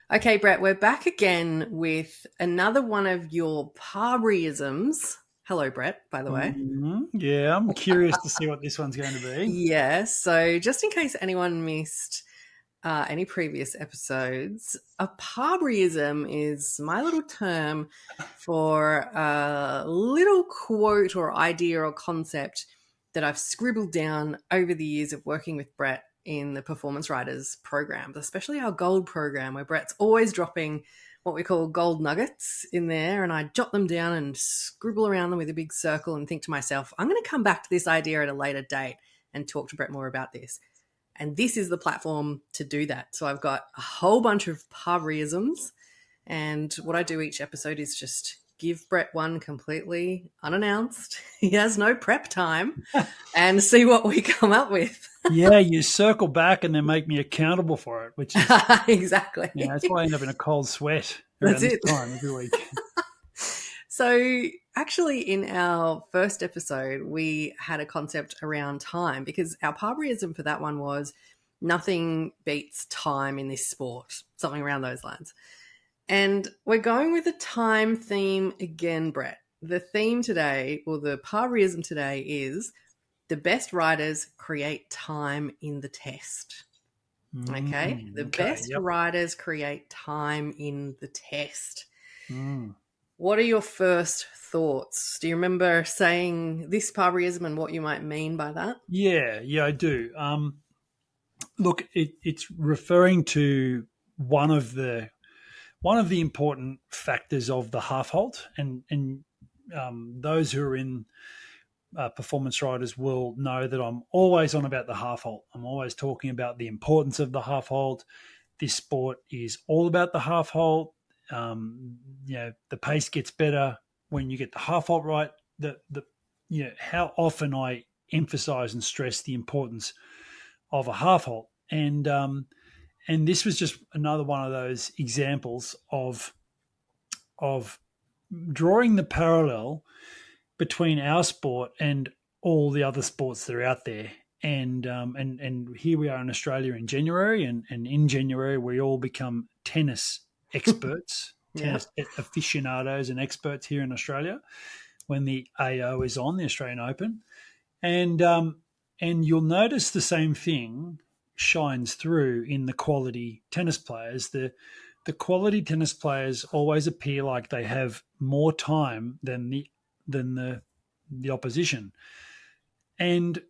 Okay, Brett, we're back again with another one of your Parberyisms. Hello, Brett, by the way. Yeah, I'm curious to see what this one's going to be. Yeah, so just in case anyone missed any previous episodes, a Parberyism is my little term for a little quote or idea or concept that I've scribbled down over the years of working with Brett in the Performance Writers programs, especially our gold program, where Brett's always dropping what we call gold nuggets in there. And I jot them down and scribble around them with a big circle and think to myself, I'm going to come back to this idea at a later date and talk to Brett more about this. And this is the platform to do that. So I've got a whole bunch of Parberyisms. And what I do each episode is just give Brett one completely unannounced. He has no prep time and see what we come up with. Yeah, you circle back and then make me accountable for it, which is Exactly. that's why I end up in a cold sweat That's around this it. time every week. So, actually, in our first episode, we had a concept around time because our Parberyism for that one was nothing beats time in this sport, something around those lines. And we're going with a time theme again, Brett. The theme today, or the Parberyism today, is the best riders create time in the test. Okay? The best riders create time in the test. What are your first thoughts? Do you remember saying this Parberyism and what you might mean by that? Yeah, I do. Look, it's referring to one of the important factors of the half halt, and those who are in performance riders will know that I'm always on about the half halt. I'm always talking about the importance of the half halt. This sport is all about the half halt. The pace gets better when you get the half halt right. How often I emphasize and stress the importance of a half halt, and this was just another one of those examples of drawing the parallel between our sport and all the other sports that are out there. And here we are in Australia in January, and in January we all become tennis experts, tennis aficionados and experts here in Australia when the AO is on, the Australian Open. And you'll notice the same thing shines through in the quality tennis players. The quality tennis players always appear like they have more time than the opposition, and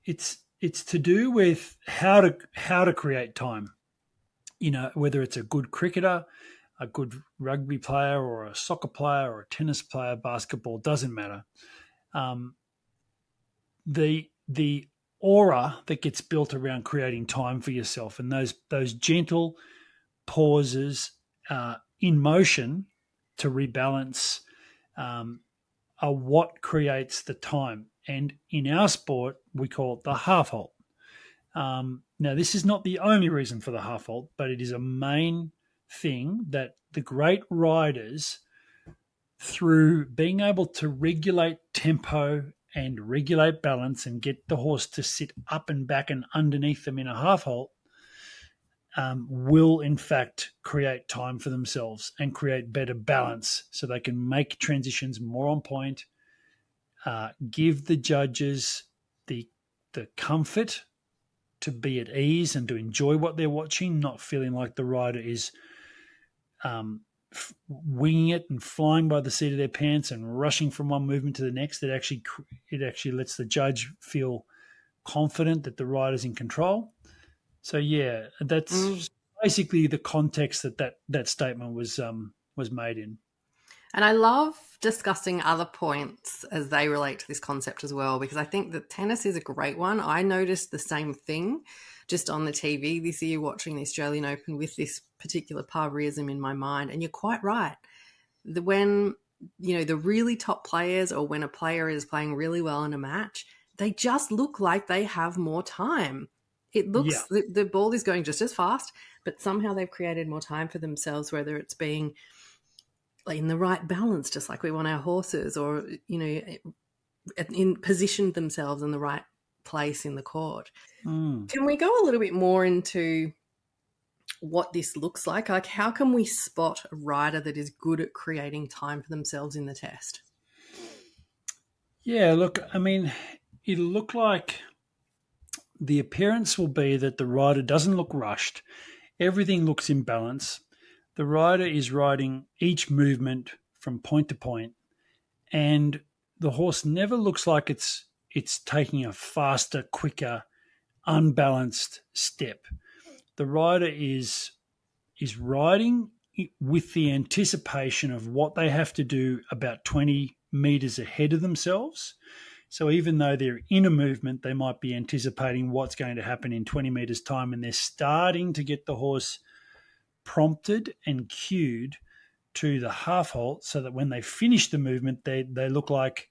it's to do with how to create time. Whether it's a good cricketer, a good rugby player, or a soccer player, or a tennis player, basketball, doesn't matter. The aura that gets built around creating time for yourself, and those gentle pauses in motion to rebalance are what creates the time. And in our sport, we call it the half halt. Now, this is not the only reason for the half halt, but it is a main thing that the great riders, through being able to regulate tempo and regulate balance and get the horse to sit up and back and underneath them in a half halt, will in fact create time for themselves and create better balance so they can make transitions more on point, give the judges the comfort to be at ease and to enjoy what they're watching, not feeling like the rider is winging it and flying by the seat of their pants and rushing from one movement to the next. It actually lets the judge feel confident that the rider's in control. So yeah, that's basically the context that statement was made in. And I love discussing other points as they relate to this concept as well, because I think that tennis is a great one. I noticed the same thing just on the TV this year watching the Australian Open with this particular Parberyism in my mind. And you're quite right. When, the really top players, or when a player is playing really well in a match, they just look like they have more time. It looks, the ball is going just as fast, but somehow they've created more time for themselves, whether it's being in the right balance, just like we want our horses, or, in positioned themselves in the right place in the court. Can we go a little bit more into what this looks like? Like, how can we spot a rider that is good at creating time for themselves in the test? Yeah, look, I mean, it'll look like the appearance will be that the rider doesn't look rushed. Everything looks in balance. The rider is riding each movement from point to point, and the horse never looks like it's taking a faster, quicker, unbalanced step. The rider is riding with the anticipation of what they have to do about 20 meters ahead of themselves. So even though they're in a movement, they might be anticipating what's going to happen in 20 meters time, and they're starting to get the horse prompted and cued to the half halt so that when they finish the movement, they look like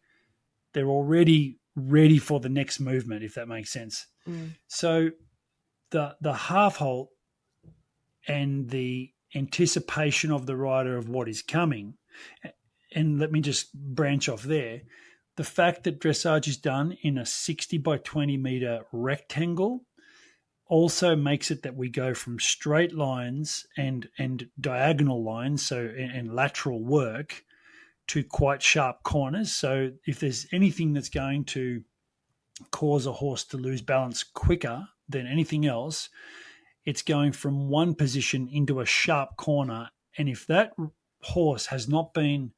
they're already ready for the next movement, if that makes sense. So the half halt and the anticipation of the rider of what is coming, and let me just branch off there, the fact that dressage is done in a 60 by 20 meter rectangle also makes it that we go from straight lines and diagonal lines, so and lateral work, to quite sharp corners. So if there's anything that's going to cause a horse to lose balance quicker than anything else, it's going from one position into a sharp corner. And if that horse has not been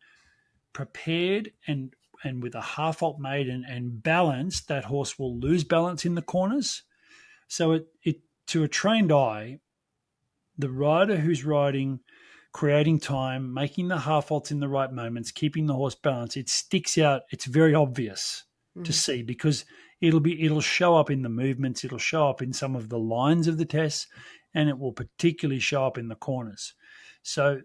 prepared and with a half halt made and balanced, that horse will lose balance in the corners. So it to a trained eye, the rider who's riding, creating time, making the half halts in the right moments, keeping the horse balanced, it sticks out. It's very obvious to see because it'll show up in the movements, it'll show up in some of the lines of the tests, and it will particularly show up in the corners. So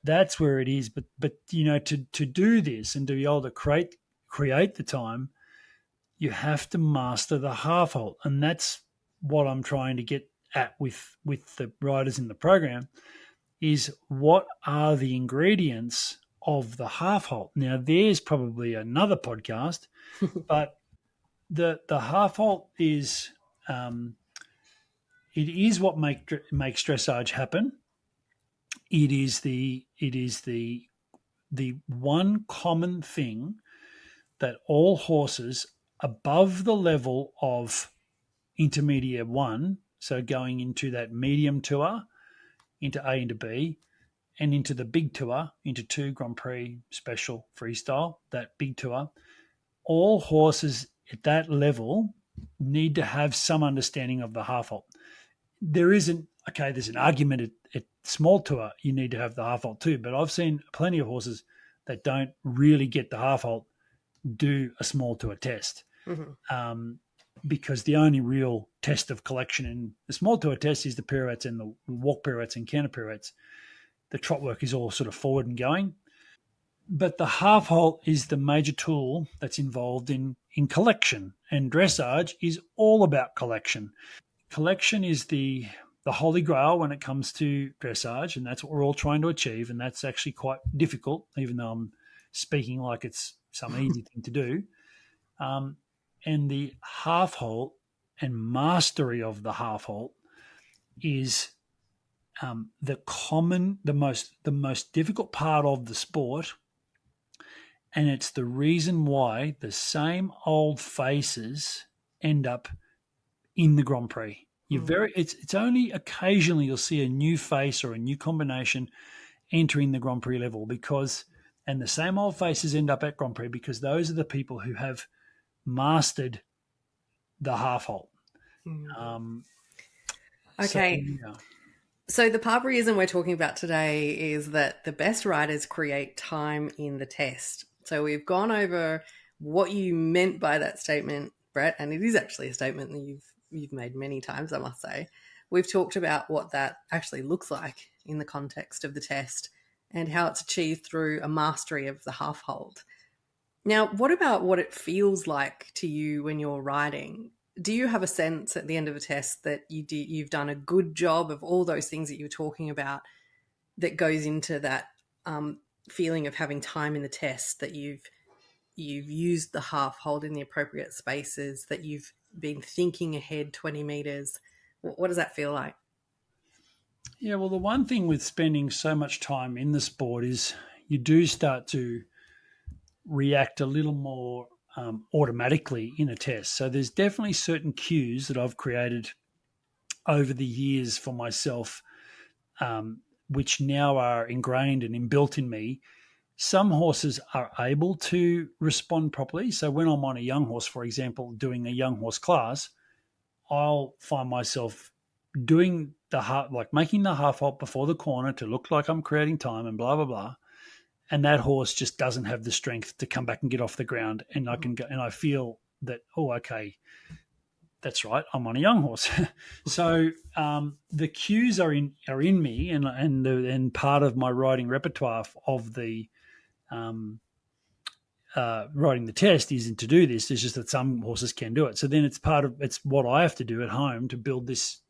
that's where it is. But to do this and to be able to create the time, you have to master the half halt, and that's what I'm trying to get at with the riders in the program. Is what are the ingredients of the half halt? Now, there's probably another podcast, but the half halt is it is what makes dressage happen. It is the one common thing that all horses above the level of intermediate one, so going into that medium tour, into A into B, and into the big tour, into 2 Grand Prix Special Freestyle, that big tour, all horses at that level need to have some understanding of the half halt. There's an argument at small tour, you need to have the half halt too, but I've seen plenty of horses that don't really get the half halt do a small tour test. Because the only real test of collection in the small tour test is the pirouettes and the walk pirouettes and canter pirouettes. The trot work is all sort of forward and going. But the half halt is the major tool that's involved in collection, and dressage is all about collection. Collection is the holy grail when it comes to dressage, and that's what we're all trying to achieve, and that's actually quite difficult, even though I'm speaking like it's some easy thing to do. And the half halt and mastery of the half halt is the most difficult part of the sport, and it's the reason why the same old faces end up in the Grand Prix. It's only occasionally you'll see a new face or a new combination entering the Grand Prix level and the same old faces end up at Grand Prix because those are the people who have mastered the half halt. Okay. So the Parberyism we're talking about today is that the best riders create time in the test. So we've gone over what you meant by that statement, Brett, and it is actually a statement that you've made many times, I must say. We've talked about what that actually looks like in the context of the test and how it's achieved through a mastery of the half halt. Now, what about what it feels like to you when you're riding? Do you have a sense at the end of a test that you've done a good job of all those things that you were talking about that goes into that feeling of having time in the test, that you've used the half hold in the appropriate spaces, that you've been thinking ahead 20 meters? What does that feel like? Yeah, well, the one thing with spending so much time in the sport is you do start to react a little more automatically in a test. So there's definitely certain cues that I've created over the years for myself, which now are ingrained and inbuilt in me. Some horses are able to respond properly. So when I'm on a young horse, for example, doing a young horse class, I'll find myself doing making the half halt before the corner to look like I'm creating time and blah blah blah. And that horse just doesn't have the strength to come back and get off the ground. And I can go, and I feel that, oh, okay, that's right, I'm on a young horse. So the cues are in me, and part of my riding repertoire of the riding the test isn't to do this. It's just that some horses can do it. So then it's what I have to do at home to build this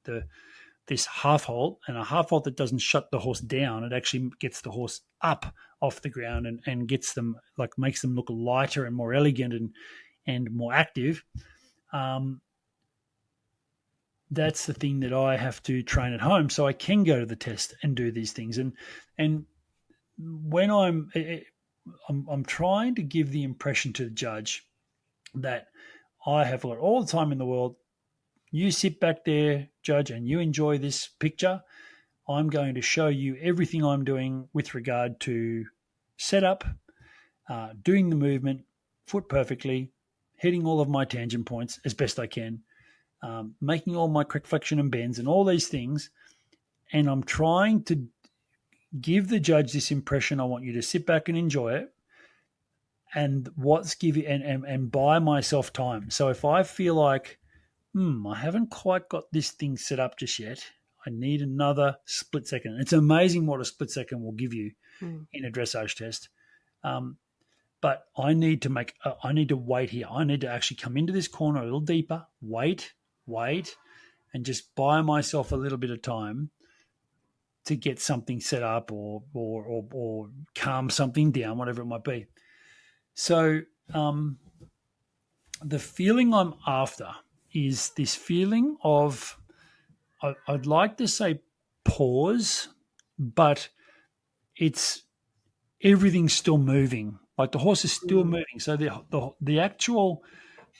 half halt, and a half halt that doesn't shut the horse down. It actually gets the horse up off the ground and gets them, like, makes them look lighter and more elegant and more active. That's the thing that I have to train at home, so I can go to the test and do these things. And when I'm trying to give the impression to the judge that I have got all the time in the world. You sit back there, judge, and you enjoy this picture. I'm going to show you everything I'm doing with regard to setup, doing the movement, foot perfectly, hitting all of my tangent points as best I can, making all my correct flexion and bends and all these things. And I'm trying to give the judge this impression. I want you to sit back and enjoy it, and and buy myself time. So if I feel like, I haven't quite got this thing set up just yet, I need another split second. It's amazing what a split second will give you in a dressage test. But I need to wait here. I need to actually come into this corner a little deeper, wait, and just buy myself a little bit of time to get something set up or calm something down, whatever it might be. So the feeling I'm after is this feeling of, I'd like to say pause, but everything's still moving. Like the horse is still moving. So the actual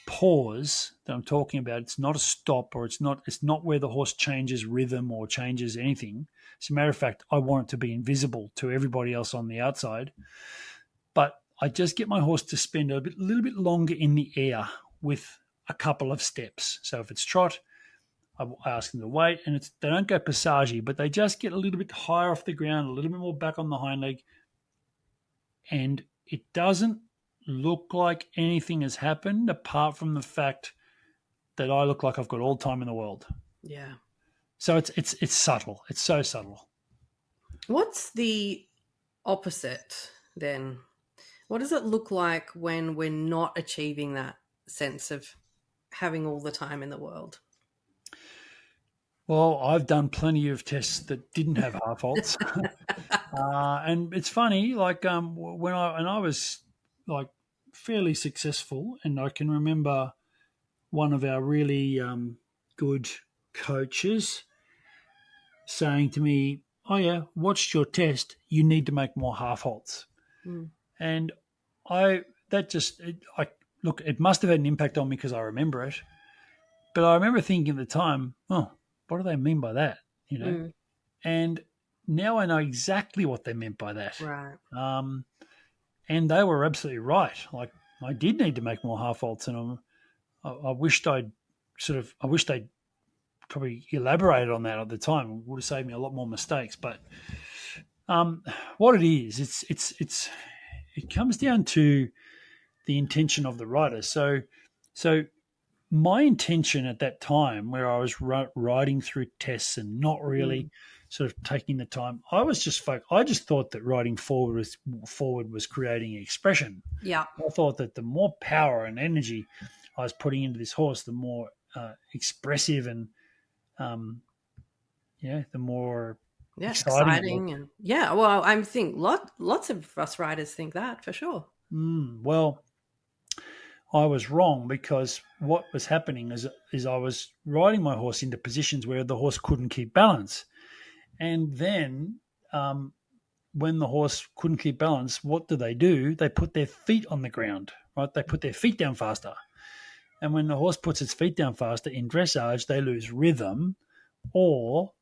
pause that I'm talking about, it's not a stop, or it's not where the horse changes rhythm or changes anything. As a matter of fact, I want it to be invisible to everybody else on the outside. But I just get my horse to spend a little bit longer in the air with a couple of steps. So if it's trot, I ask them to wait, and they don't go passage, but they just get a little bit higher off the ground, a little bit more back on the hind leg, and it doesn't look like anything has happened apart from the fact that I look like I've got all the time in the world. Yeah. So it's subtle. It's so subtle. What's the opposite then? What does it look like when we're not achieving that sense of having all the time in the world? Well, I've done plenty of tests that didn't have half halts. And it's funny, like when I was like fairly successful, and I can remember one of our really good coaches saying to me, "Oh yeah, watched your test. You need to make more half halts." And look, it must have had an impact on me because I remember it. But I remember thinking at the time, oh, what do they mean by that? And now I know exactly what they meant by that. Right. And they were absolutely right. Like, I did need to make more half halts, and I wished they'd probably elaborated on that at the time. It would have saved me a lot more mistakes. But what it is, it comes down to the intention of the rider. So my intention at that time, where I was riding through tests and not really sort of taking the time, I just thought that riding forward was creating expression. Yeah, I thought that the more power and energy I was putting into this horse, the more expressive and the more exciting. And well, I think lots of us riders think that for sure. Well, I was wrong, because what was happening is I was riding my horse into positions where the horse couldn't keep balance. And then when the horse couldn't keep balance, what do? They put their feet on the ground, right? They put their feet down faster. And when the horse puts its feet down faster in dressage, they lose rhythm, or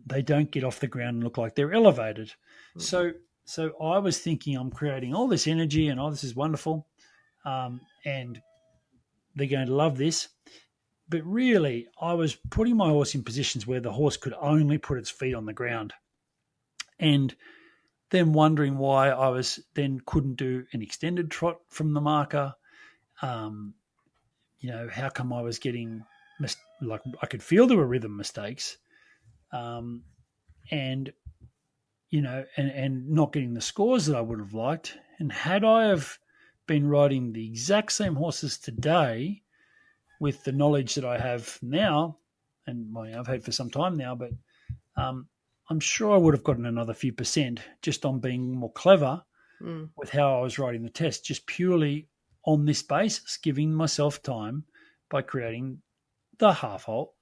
they don't get off the ground and look like they're elevated. So I was thinking I'm creating all this energy and, this is wonderful, and they're going to love this. But really, I was putting my horse in positions where the horse could only put its feet on the ground, and then wondering why I was then couldn't do an extended trot from the marker. How come I was getting like I could feel there were rhythm mistakes, and not getting the scores that I would have liked. And had I have been riding the exact same horses today with the knowledge that I have now, and I've had for some time now, but I'm sure I would have gotten another few percent just on being more clever with how I was riding the test, just purely on this basis, giving myself time by creating the half halt.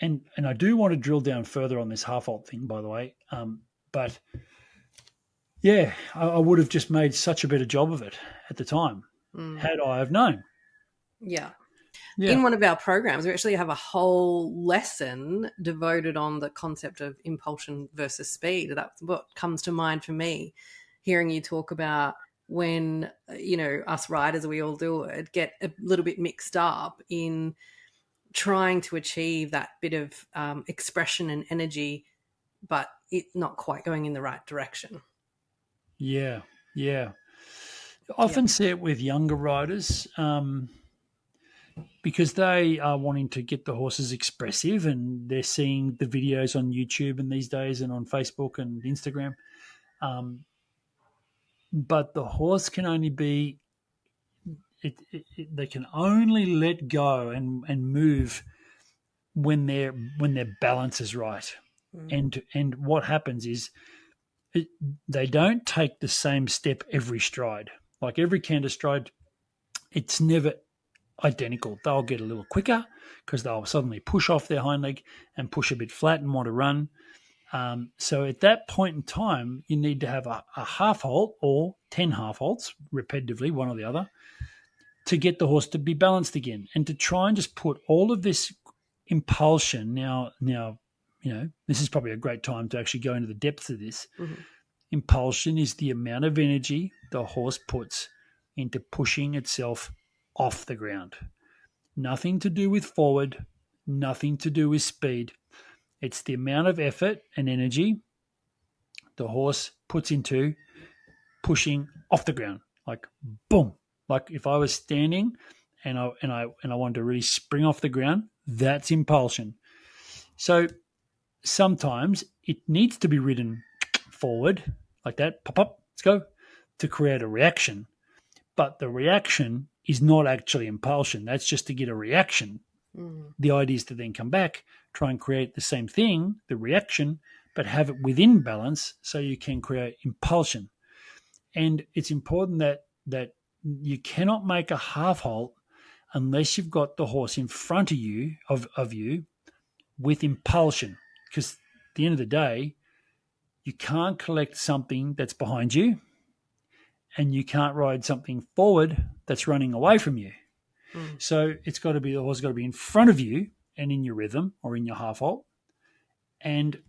And I do want to drill down further on this half halt thing, by the way. But yeah, I would have just made such a better job of it at the time had I have known. Yeah. In one of our programs, we actually have a whole lesson devoted on the concept of impulsion versus speed. That's what comes to mind for me, hearing you talk about when, us riders, we all do it, get a little bit mixed up in trying to achieve that bit of expression and energy, but it not quite going in the right direction. Yeah. I often see it with younger riders, because they are wanting to get the horses expressive, and they're seeing the videos on YouTube and these days and on Facebook and Instagram. But the horse can only be, they can only let go and move when their balance is right. And what happens is they don't take the same step every stride. Like every canter stride, it's never identical. They'll get a little quicker because they'll suddenly push off their hind leg and push a bit flat and want to run. So at that point in time, you need to have a half halt or 10 half halts repetitively, one or the other, to get the horse to be balanced again and to try and just put all of this impulsion. Now, this is probably a great time to actually go into the depths of this. Impulsion is the amount of energy the horse puts into pushing itself off the ground. Nothing to do with forward, nothing to do with speed. It's the amount of effort and energy the horse puts into pushing off the ground. Like boom. Like if I was standing and I wanted to really spring off the ground, that's impulsion. So sometimes it needs to be ridden forward like that, pop up, let's go, to create a reaction. But the reaction is not actually impulsion. That's just to get a reaction. The idea is to then come back, try and create the same thing, the reaction, but have it within balance so you can create impulsion. And it's important that you cannot make a half halt unless you've got the horse in front of you with impulsion. Because at the end of the day, you can't collect something that's behind you, and you can't ride something forward that's running away from you. So the horse has got to be in front of you and in your rhythm or in your half halt. And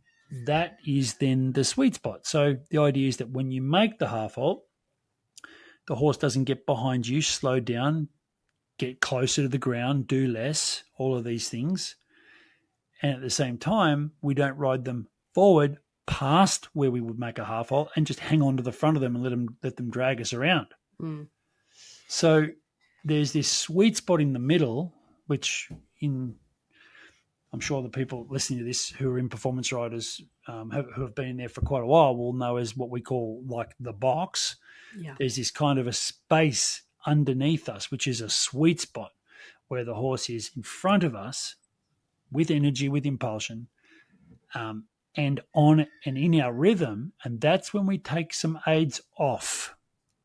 that is then the sweet spot. So the idea is that when you make the half halt, the horse doesn't get behind you, slow down, get closer to the ground, do less, all of these things. And at the same time, we don't ride them forward past where we would make a half halt and just hang on to the front of them and let them drag us around. So there's this sweet spot in the middle, which I'm sure the people listening to this who are in performance riders who have been there for quite a while will know as what we call like the box. Yeah. There's this kind of a space underneath us, which is a sweet spot where the horse is in front of us with energy, with impulsion, and on and in our rhythm. And that's when we take some aids off,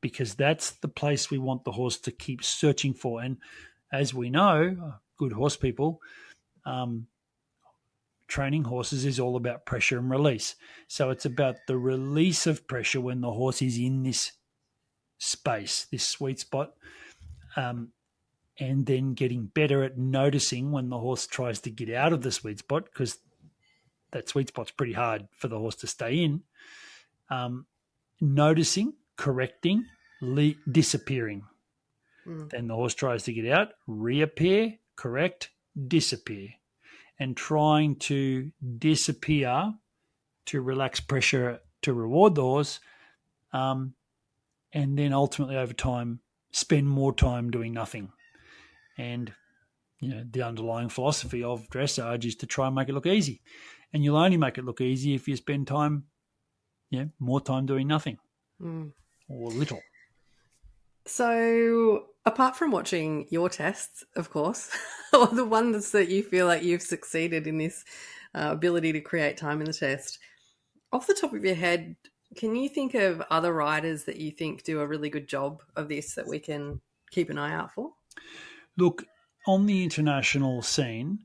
because that's the place we want the horse to keep searching for. And as we know, good horse people, training horses is all about pressure and release. So it's about the release of pressure when the horse is in this space, this sweet spot, and then getting better at noticing when the horse tries to get out of the sweet spot, because that sweet spot's pretty hard for the horse to stay in. Noticing, correcting, disappearing. Then the horse tries to get out, reappear, correct, disappear. And trying to disappear to relax pressure to reward the horse, and then ultimately over time spend more time doing nothing. And the underlying philosophy of dressage is to try and make it look easy, and you'll only make it look easy if you spend time, more time doing nothing or little. So, apart from watching your tests, of course, or the ones that you feel like you've succeeded in this ability to create time in the test, off the top of your head, can you think of other riders that you think do a really good job of this that we can keep an eye out for? Look, on the international scene,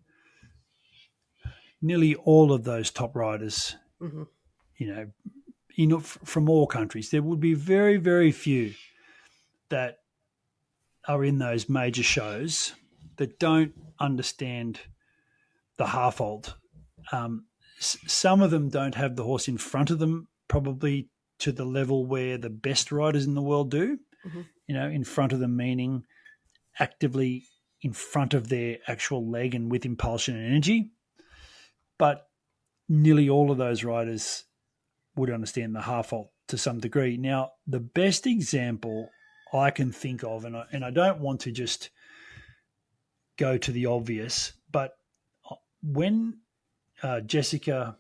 nearly all of those top riders, from all countries, there would be very, very few that are in those major shows that don't understand the half halt. Some of them don't have the horse in front of them, probably to the level where the best riders in the world do. In front of them meaning actively in front of their actual leg and with impulsion and energy. But nearly all of those riders would understand the half halt to some degree. Now, the best example I can think of, and I don't want to just go to the obvious, but when Jessica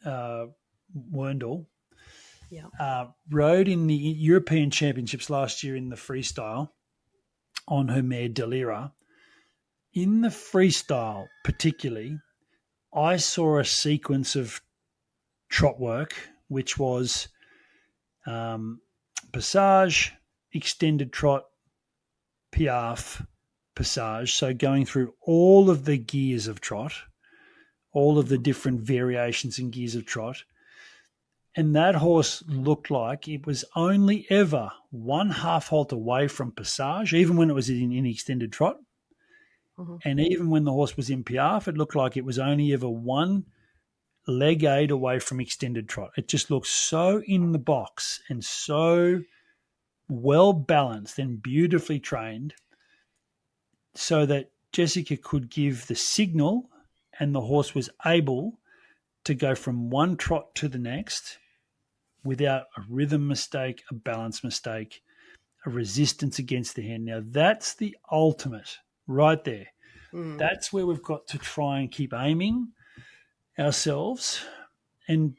Werndl rode in the European Championships last year in the freestyle on her mare Delira, in the freestyle particularly, I saw a sequence of trot work, which was passage, extended trot, piaffe, passage. So going through all of the gears of trot, all of the different variations and gears of trot. And that horse looked like it was only ever one half halt away from passage, even when it was in extended trot. And even when the horse was in piaffe, it looked like it was only ever one leg aid away from extended trot. It just looked so in the box and so well balanced and beautifully trained, so that Jessica could give the signal and the horse was able to go from one trot to the next without a rhythm mistake, a balance mistake, a resistance against the hand. Now, that's the ultimate right there. That's where we've got to try and keep aiming ourselves. And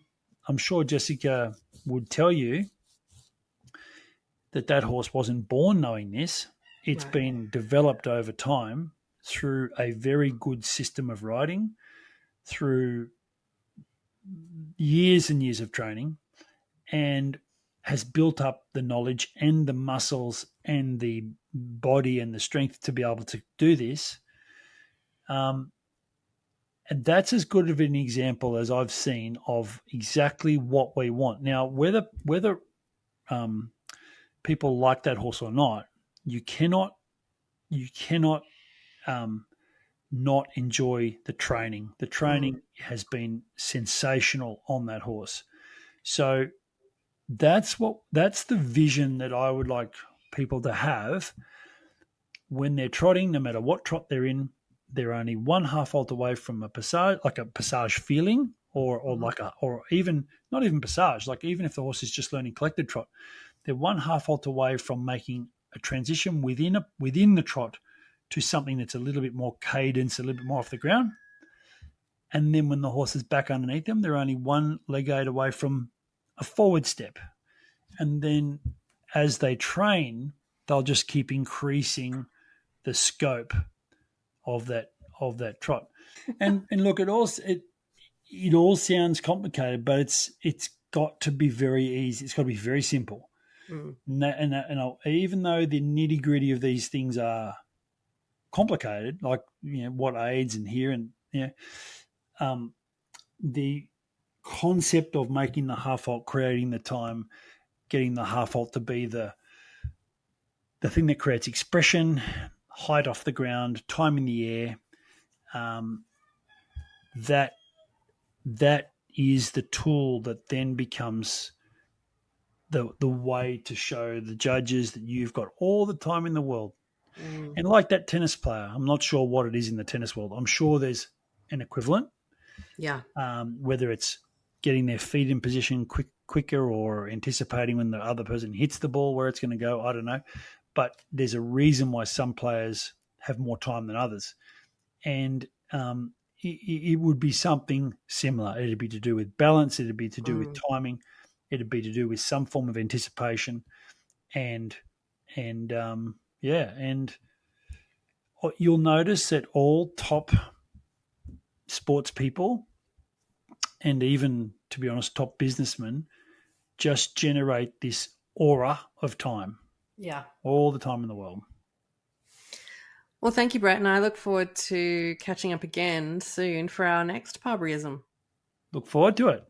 I'm sure Jessica would tell you that horse wasn't born knowing this. It's been developed over time through a very good system of riding, through years and years of training, and has built up the knowledge and the muscles and the body and the strength to be able to do this. And that's as good of an example as I've seen of exactly what we want. Now, whether people like that horse or not, you cannot not enjoy the training. The training has been sensational on that horse. So that's the vision that I would like people to have when they're trotting. No matter what trot they're in, they're only one half halt away from a passage, like a passage feeling, or even not even passage. Like even if the horse is just learning collected trot, they're one half halt away from making a transition within the trot to something that's a little bit more cadence, a little bit more off the ground. And then when the horse is back underneath them, they're only one leg aid away from a forward step. And then as they train, they'll just keep increasing the scope of that trot. And look, it all sounds complicated, but it's got to be very easy. It's got to be very simple. And even though the nitty gritty of these things are complicated, like what aids and here and the concept of making the half halt, creating the time, getting the half halt to be the thing that creates expression, height off the ground, time in the air, that is the tool that then becomes the way to show the judges that you've got all the time in the world. And like that tennis player, I'm not sure what it is in the tennis world. I'm sure there's an equivalent. Yeah. Whether it's getting their feet in position quicker or anticipating when the other person hits the ball where it's going to go, I don't know. But there's a reason why some players have more time than others. And it would be something similar. It'd be to do with balance. It'd be to do with timing. It'd be to do with some form of anticipation. And you'll notice that all top sports people and even, to be honest, top businessmen just generate this aura of time. Yeah. All the time in the world. Well, thank you, Brett, and I look forward to catching up again soon for our next Parberyism. Look forward to it.